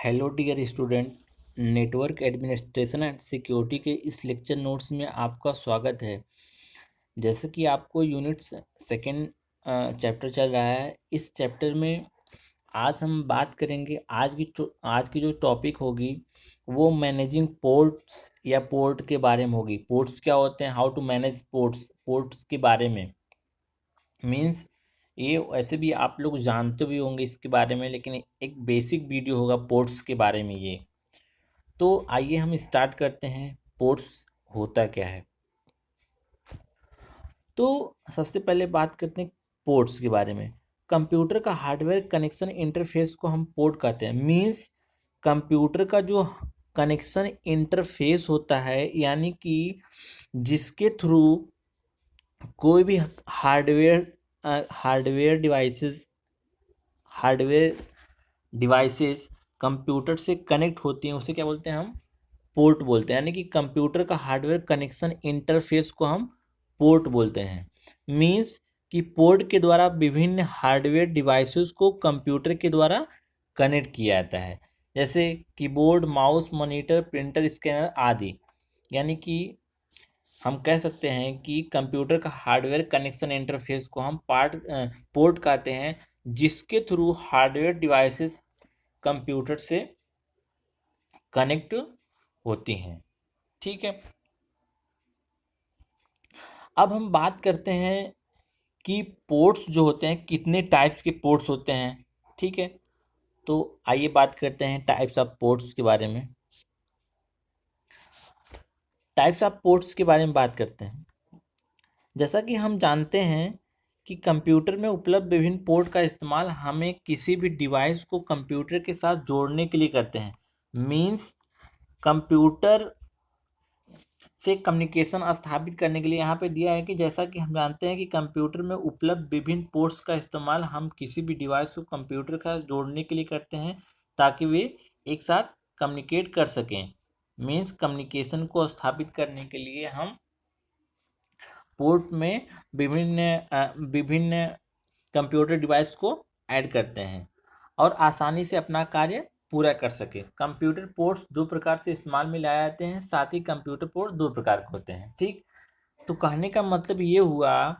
Hello dear student. Network administration and security के इस lecture notes में आपका स्वागत है। जैसे कि आपको यूनिट सेकेंड चैप्टर चल रहा है, इस चैप्टर में आज हम बात करेंगे। आज की जो टॉपिक होगी वो मैनेजिंग पोर्ट्स या पोर्ट के बारे में होगी। पोर्ट्स क्या होते हैं, हाउ टू मैनेज पोर्ट्स के बारे में। मीन्स ये वैसे भी आप लोग जानते भी होंगे इसके बारे में, लेकिन एक बेसिक वीडियो होगा पोर्ट्स के बारे में ये। तो आइए हम स्टार्ट करते हैं, पोर्ट्स होता क्या है। तो सबसे पहले बात करते हैं पोर्ट्स के बारे में। कंप्यूटर का हार्डवेयर कनेक्शन इंटरफेस को हम पोर्ट कहते हैं। मीन्स कंप्यूटर का जो कनेक्शन इंटरफेस होता है, यानी कि जिसके थ्रू कोई भी हार्डवेयर डिवाइसेस कंप्यूटर से कनेक्ट होती हैं, उसे क्या बोलते हैं, हम पोर्ट बोलते हैं। यानी कि कंप्यूटर का हार्डवेयर कनेक्शन इंटरफेस को हम पोर्ट बोलते हैं। मीन्स कि पोर्ट के द्वारा विभिन्न हार्डवेयर डिवाइसेस को कंप्यूटर के द्वारा कनेक्ट किया जाता है, जैसे keyboard, mouse, monitor, printer, scanner आदि। यानी कि हम कह सकते हैं कि कंप्यूटर का हार्डवेयर कनेक्शन इंटरफेस को हम पोर्ट कहते हैं, जिसके थ्रू हार्डवेयर डिवाइसेस कंप्यूटर से कनेक्ट होती हैं। ठीक है, अब हम बात करते हैं कि पोर्ट्स जो होते हैं, कितने टाइप्स के पोर्ट्स होते हैं। ठीक है, तो आइए बात करते हैं टाइप्स ऑफ पोर्ट्स के बारे में। टाइप्स ऑफ पोर्ट्स के बारे में बात करते हैं। जैसा कि हम जानते हैं कि कंप्यूटर में उपलब्ध विभिन्न पोर्ट का इस्तेमाल हमें किसी भी डिवाइस को कंप्यूटर के साथ जोड़ने के लिए करते हैं। मीन्स कंप्यूटर से कम्युनिकेशन स्थापित करने के लिए यहाँ पे दिया है कि जैसा कि हम जानते हैं कि कंप्यूटर में उपलब्ध विभिन्न पोर्ट्स का इस्तेमाल हम किसी भी डिवाइस को कंप्यूटर के साथ जोड़ने के लिए करते हैं, ताकि वे एक साथ कम्युनिकेट कर सकें। मीन्स कम्युनिकेशन को स्थापित करने के लिए हम पोर्ट में विभिन्न कंप्यूटर डिवाइस को ऐड करते हैं और आसानी से अपना कार्य पूरा कर सके। कंप्यूटर पोर्ट्स दो प्रकार से इस्तेमाल में लाए जाते हैं, साथ ही कंप्यूटर पोर्ट दो प्रकार के होते हैं। ठीक, तो कहने का मतलब ये हुआ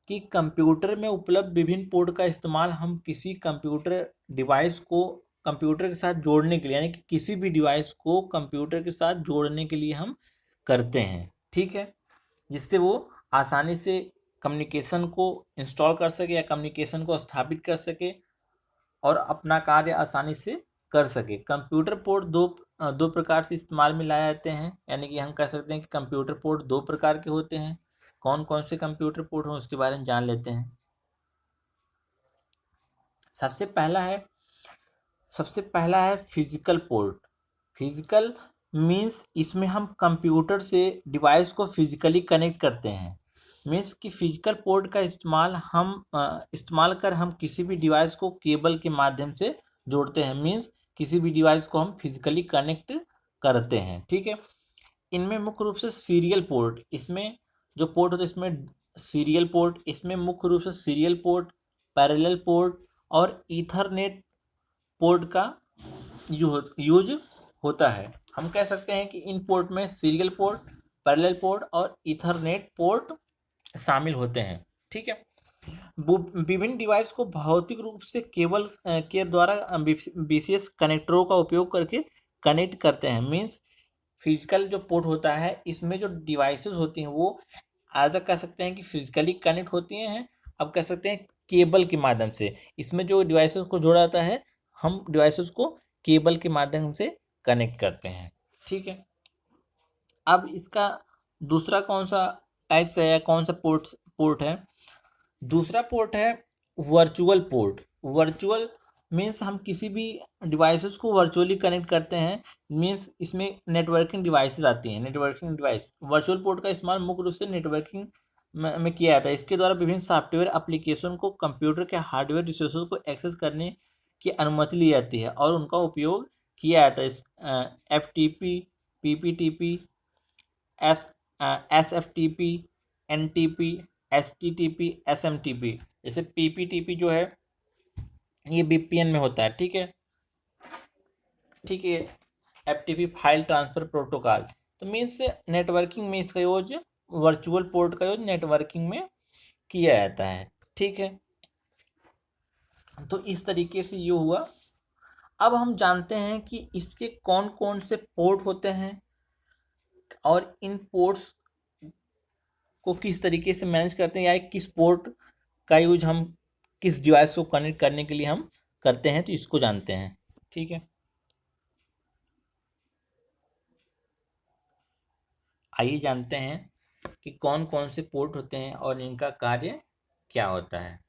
कि कंप्यूटर में उपलब्ध विभिन्न पोर्ट का इस्तेमाल हम किसी कंप्यूटर डिवाइस को कंप्यूटर के साथ जोड़ने के लिए, यानी कि किसी भी डिवाइस को कंप्यूटर के साथ जोड़ने के लिए हम करते हैं। ठीक है, जिससे वो आसानी से कम्युनिकेशन को इंस्टॉल कर सके या कम्युनिकेशन को स्थापित कर सके और अपना कार्य आसानी से कर सके। कंप्यूटर पोर्ट दो प्रकार से इस्तेमाल में लाए जाते हैं, यानी कि हम कह सकते हैं कि कंप्यूटर पोर्ट दो प्रकार के होते हैं। कौन कौन से कंप्यूटर पोर्ट हैं उसके बारे में जान लेते हैं। सबसे पहला है फिजिकल पोर्ट। फिजिकल मीन्स इसमें हम कंप्यूटर से डिवाइस को फिजिकली कनेक्ट करते हैं। मीन्स कि फिजिकल पोर्ट का इस्तेमाल कर हम किसी भी डिवाइस को केबल के माध्यम से जोड़ते हैं। मीन्स किसी भी डिवाइस को हम फिजिकली कनेक्ट करते हैं। ठीक है, इनमें मुख्य रूप से सीरियल पोर्ट, इसमें जो पोर्ट होता है इसमें सीरियल पोर्ट, इसमें मुख्य रूप से सीरियल पोर्ट, पैरेलल पोर्ट और ईथरनेट पोर्ट का यूज होता है। हम कह सकते हैं कि इन पोर्ट में सीरियल पोर्ट, पैरेलल पोर्ट और ईथरनेट पोर्ट शामिल होते हैं। ठीक है, विभिन्न डिवाइस को भौतिक रूप से केबल के द्वारा विशेष कनेक्टरों का उपयोग करके कनेक्ट करते हैं। मीन्स फिजिकल जो पोर्ट होता है, इसमें जो डिवाइसेस होती हैं वो ऐसा कह सकते हैं कि फिजिकली कनेक्ट होती हैं। अब कह सकते हैं केबल के माध्यम से, इसमें जो डिवाइसेस को जोड़ा जाता है हम डिवाइसेस को केबल के माध्यम से कनेक्ट करते हैं। ठीक है, अब इसका दूसरा कौन सा टाइप्स है या कौन सा पोर्ट है। दूसरा पोर्ट है वर्चुअल पोर्ट। वर्चुअल मीन्स हम किसी भी डिवाइसेस को वर्चुअली कनेक्ट करते हैं। मीन्स इसमें नेटवर्किंग डिवाइसेस आती हैं। नेटवर्किंग डिवाइस वर्चुअल पोर्ट का इस्तेमाल मुख्य रूप से नेटवर्किंग में किया जाता है। इसके द्वारा विभिन्न सॉफ्टवेयर एप्लीकेशन को कंप्यूटर के हार्डवेयर रिसोर्सेज को एक्सेस करने की अनुमति ली जाती है और उनका उपयोग किया जाता है। FTP, PPTP, SFTP, NTP, STTP, SMTP। जैसे PPTP जो है ये VPN में होता है। ठीक है, ठीक है, एफटीपी फाइल ट्रांसफर प्रोटोकॉल। तो मीन्स नेटवर्किंग में इसका यूज, वर्चुअल पोर्ट का यूज नेटवर्किंग में किया जाता है। ठीक है, तो इस तरीके से ये हुआ। अब हम जानते हैं कि इसके कौन कौन से पोर्ट होते हैं और इन पोर्ट्स को किस तरीके से मैनेज करते हैं, या किस पोर्ट का यूज हम किस डिवाइस को कनेक्ट करने के लिए हम करते हैं, तो इसको जानते हैं। ठीक है, आइए जानते हैं कि कौन कौन से पोर्ट होते हैं और इनका कार्य क्या होता है।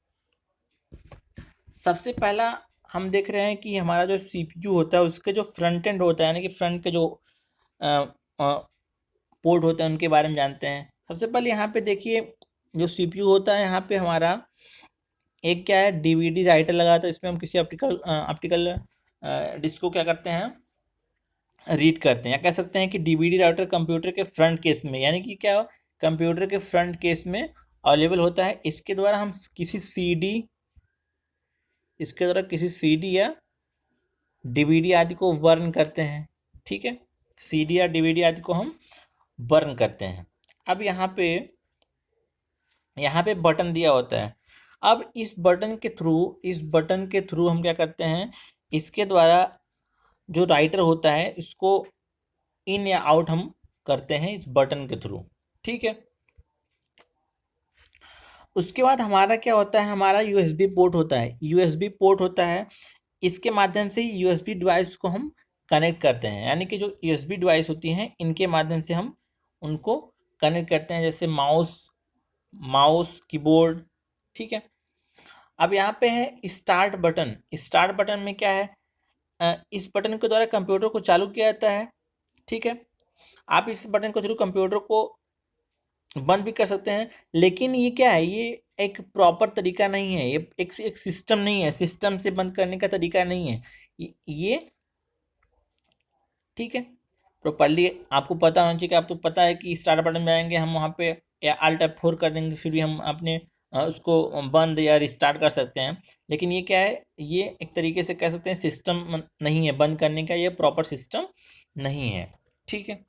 सबसे पहला हम देख रहे हैं कि हमारा जो सीपीयू होता है उसके जो फ्रंट एंड होता है, यानी कि फ्रंट के जो पोर्ट होते हैं उनके बारे में जानते हैं। सबसे पहले यहाँ पे देखिए, जो सीपीयू होता है यहाँ पे हमारा एक क्या है, डीवीडी राइटर लगा था। इसमें हम किसी ऑप्टिकल डिस्क को क्या करते हैं, रीड करते हैं। या कह सकते हैं कि डीवीडी राइटर कंप्यूटर के फ्रंट केस में, यानी कि क्या, कंप्यूटर के फ्रंट केस में अवेलेबल होता है। इसके द्वारा हम किसी सीडी या डीवीडी आदि को बर्न करते हैं। ठीक है, सीडी या डीवीडी आदि को हम बर्न करते हैं। अब यहाँ पे बटन दिया होता है। अब इस बटन के थ्रू हम क्या करते हैं, इसके द्वारा जो राइटर होता है इसको इन या आउट हम करते हैं इस बटन के थ्रू। ठीक है, उसके बाद हमारा क्या होता है, हमारा यूएसबी पोर्ट होता है। इसके माध्यम से ही यूएसबी डिवाइस को हम कनेक्ट करते हैं, यानी कि जो यूएसबी डिवाइस होती हैं इनके माध्यम से हम उनको कनेक्ट करते हैं, जैसे माउस कीबोर्ड। ठीक है, अब यहाँ पे है स्टार्ट बटन में क्या है, इस बटन के द्वारा कंप्यूटर को चालू किया जाता है। ठीक है, आप इस बटन के थ्रू कंप्यूटर को बंद भी कर सकते हैं, लेकिन ये क्या है, ये एक प्रॉपर तरीका नहीं है, ये एक सिस्टम नहीं है, सिस्टम से बंद करने का तरीका नहीं है ये। ठीक है, प्रॉपरली आपको पता होना चाहिए कि आपको पता है कि स्टार्ट बटन में आएंगे हम, वहाँ पे या Alt F4 कर देंगे, फिर भी हम अपने उसको बंद या रिस्टार्ट कर सकते हैं। लेकिन ये क्या है, ये एक तरीके से कह सकते हैं सिस्टम नहीं है बंद करने का, ये प्रॉपर सिस्टम नहीं है। ठीक है,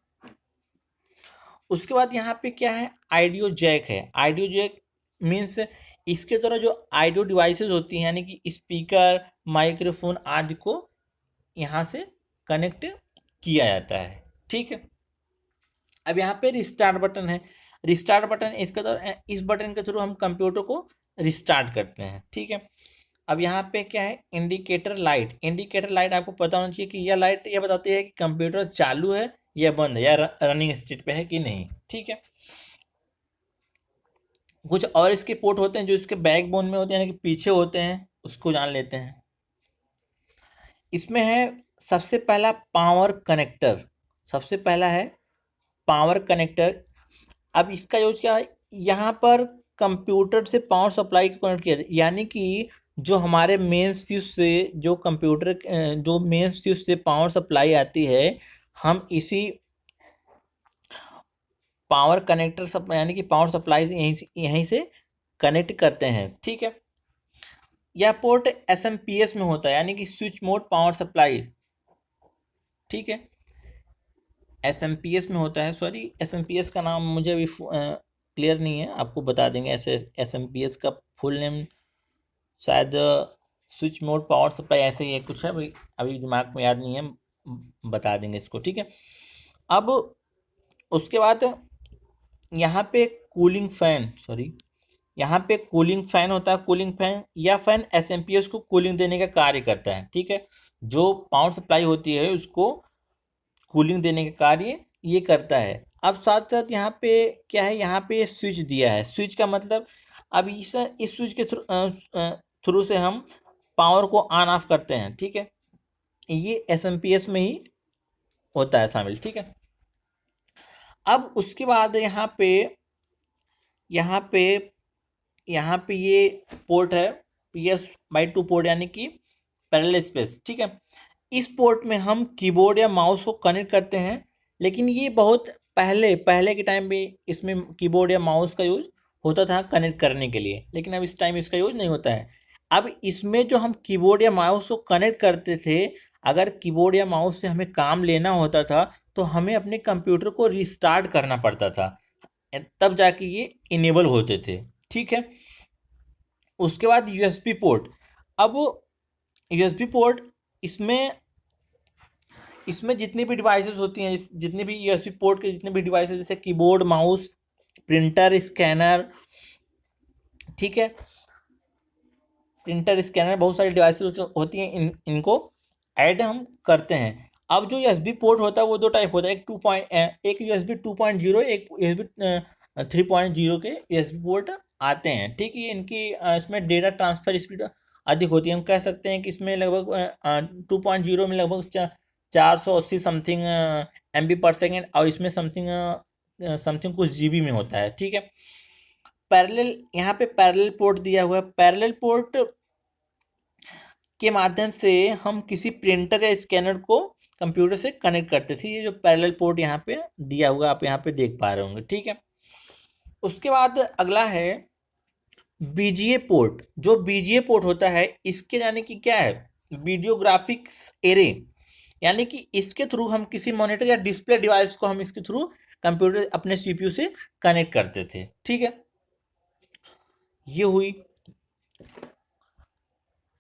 उसके बाद यहाँ पे क्या है, आइडियो जैक मीन्स इसके द्वारा जो आइडियो डिवाइसेस होती हैं, यानी कि स्पीकर, माइक्रोफोन आदि को यहाँ से कनेक्ट किया जाता है। ठीक है, अब यहाँ पे रिस्टार्ट बटन है। रिस्टार्ट बटन इसके द्वारा, इस बटन के थ्रू हम कंप्यूटर को रिस्टार्ट करते हैं। ठीक है, अब यहाँ पे क्या है, इंडिकेटर लाइट आपको पता होना चाहिए कि यह लाइट यह बताती है कि कंप्यूटर चालू है या बंद है, या रनिंग स्टेट पे है कि नहीं। ठीक है, कुछ और इसके पोर्ट होते हैं जो इसके बैकबोन में होते हैं, यानी कि पीछे होते हैं, उसको जान लेते हैं। इसमें है सबसे पहला पावर कनेक्टर। अब इसका यूज क्या है, यहाँ पर कंप्यूटर से पावर सप्लाई को कनेक्ट किया जाए, यानी कि जो हमारे मेन स्विच से जो मेन स्विच से पावर सप्लाई आती है, हम इसी पावर कनेक्टर यानी कि पावर सप्लाई से यहीं से कनेक्ट करते हैं। ठीक है, यह पोर्ट एसएमपीएस में होता है, यानी कि स्विच मोड पावर सप्लाई। ठीक है, एसएमपीएस में होता है, सॉरी एसएमपीएस का नाम मुझे अभी क्लियर नहीं है, आपको बता देंगे। ऐसे एसएमपीएस का फुल नेम शायद स्विच मोड पावर सप्लाई ऐसे ही है कुछ है, अभी दिमाग में याद नहीं है, बता देंगे इसको। ठीक है, अब उसके बाद यहाँ पे कूलिंग फैन होता है। कूलिंग फैन या फैन एसएमपीएस को कूलिंग देने का कार्य करता है। ठीक है, जो पावर सप्लाई होती है उसको कूलिंग देने का कार्य ये करता है। अब साथ साथ यहाँ पे क्या है, यहाँ पे स्विच दिया है। स्विच का मतलब, अब इस स्विच के थ्रू से हम पावर को ऑन ऑफ करते हैं। ठीक है, ये एसएमपीएस में ही होता है शामिल। ठीक है, अब उसके बाद यहाँ पे ये पोर्ट है PS/2 पोर्ट, यानी कि पैरेलल स्पेस। ठीक है, इस पोर्ट में हम कीबोर्ड या माउस को कनेक्ट करते हैं, लेकिन ये बहुत पहले के टाइम पे इसमें कीबोर्ड या माउस का यूज होता था कनेक्ट करने के लिए, लेकिन अब इस टाइम इसका यूज नहीं होता है। अब इसमें जो हम कीबोर्ड या माउस को कनेक्ट करते थे, अगर कीबोर्ड या माउस से हमें काम लेना होता था तो हमें अपने कंप्यूटर को रिस्टार्ट करना पड़ता था, तब जाके ये इनेबल होते थे। ठीक है। उसके बाद यूएसबी पोर्ट। अब यूएसबी पोर्ट, इसमें इसमें जितनी भी डिवाइसेस होती हैं, जितने भी यूएसबी पोर्ट के जितने भी डिवाइसेस, जैसे कीबोर्ड, माउस, प्रिंटर, स्कैनर, ठीक है, प्रिंटर, स्कैनर, बहुत सारी डिवाइसेस होती हैं, इनको ऐड हम करते हैं। अब जो यूएसबी पोर्ट होता है वो दो टाइप होता है, एक यूएसबी 2.0, एक यूएसबी 3.0 के यूएसबी पोर्ट आते हैं। ठीक है, इनकी इसमें डेटा ट्रांसफर स्पीड अधिक होती है। हम कह सकते हैं कि इसमें लगभग 2.0 में लगभग 480 समथिंग MB/सेकेंड, और इसमें समथिंग समथिंग कुछ जीबी में होता है। ठीक है। पैरेलल, यहाँ पे पैरेलल पोर्ट दिया हुआ है। पैरेलल पोर्ट के माध्यम से हम किसी प्रिंटर या स्कैनर को कंप्यूटर से कनेक्ट करते थे। ये जो पैरेलल पोर्ट यहाँ पे दिया हुआ आप यहाँ पे देख पा रहे होंगे। ठीक है। उसके बाद अगला है बीजीए पोर्ट। जो बीजीए पोर्ट होता है, इसके यानी कि क्या है, वीडियो ग्राफिक्स एरे, यानी कि इसके थ्रू हम किसी मॉनिटर या डिस्प्ले डिवाइस को हम इसके थ्रू कंप्यूटर अपने सीपीयू से कनेक्ट करते थे। ठीक है, ये हुई।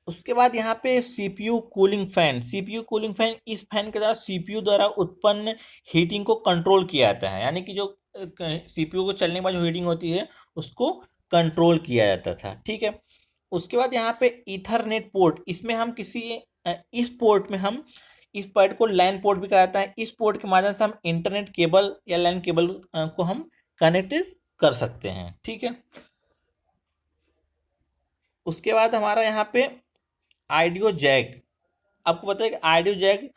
उसके बाद यहाँ पे CPU cooling fan. CPU cooling fan, इस फैन के द्वारा सीपीयू द्वारा उत्पन्न हीटिंग को कंट्रोल किया जाता है, यानी कि जो सीपीयू को चलने के बाद जो हीटिंग होती है उसको कंट्रोल किया जाता था। ठीक है। उसके बाद यहाँ पे ईथरनेट पोर्ट। इसमें हम इस पोर्ट में हम, इस पोर्ट को लैन पोर्ट भी कहा जाता है। इस पोर्ट के माध्यम से हम इंटरनेट केबल या लैन केबल को हम कनेक्ट कर सकते हैं। ठीक है। उसके बाद हमारा यहाँ पे आइडियो जैक। आपको पता है कि आइडियो जैक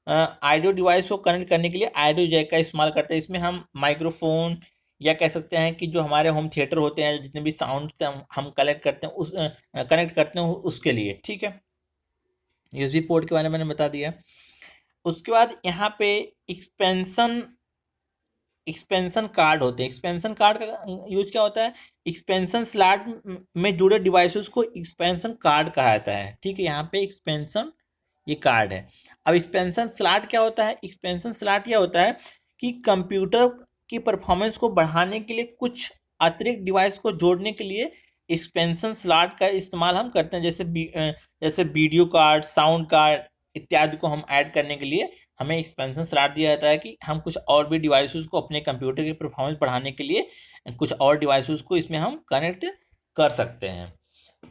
आइडियो डिवाइस को कनेक्ट करने के लिए आइडियो जैक का इस्तेमाल करते हैं। इसमें हम माइक्रोफोन, या कह सकते हैं कि जो हमारे होम थिएटर होते हैं, जितने भी साउंड से हम कलेक्ट करते हैं, उस कनेक्ट करते हैं उसके लिए। ठीक है, यूएसबी पोर्ट के बारे में मैंने बता दिया। उसके बाद यहाँ पे एक्सपेंशन एक्सपेंशन कार्ड होते हैं। एक्सपेंशन कार्ड का यूज क्या होता है, एक्सपेंशन स्लॉट में जुड़े डिवाइसेस को एक्सपेंशन कार्ड कहा जाता है। ठीक है, यहाँ पे एक्सपेंशन, ये कार्ड है। अब एक्सपेंशन स्लॉट क्या होता है, एक्सपेंशन स्लॉट यह होता है कि कंप्यूटर की परफॉर्मेंस को बढ़ाने के लिए कुछ अतिरिक्त डिवाइस को जोड़ने के लिए एक्सपेंशन स्लॉट का इस्तेमाल हम करते हैं। जैसे वीडियो कार्ड, साउंड कार्ड इत्यादि को हम ऐड करने के लिए हमें एक्सपेंशन स्लॉट दिया जाता है कि हम कुछ और भी डिवाइसेस को अपने कंप्यूटर की परफॉर्मेंस बढ़ाने के लिए कुछ और डिवाइसेस को इसमें हम कनेक्ट कर सकते हैं।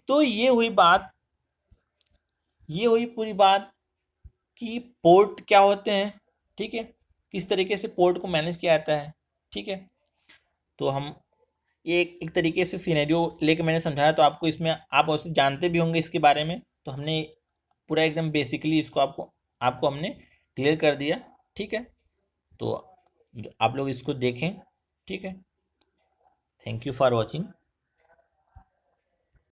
तो ये हुई पूरी बात कि पोर्ट क्या होते हैं। ठीक है, किस तरीके से पोर्ट को मैनेज किया जाता है। ठीक है, तो हम ये एक तरीके से सिनेरियो लेके मैंने समझाया, तो आपको इसमें आप वैसे जानते भी होंगे इसके बारे में, तो हमने पूरा एकदम बेसिकली इसको आपको हमने क्लियर कर दिया। ठीक है, तो आप लोग इसको देखें। ठीक है, थैंक यू फॉर वॉचिंग।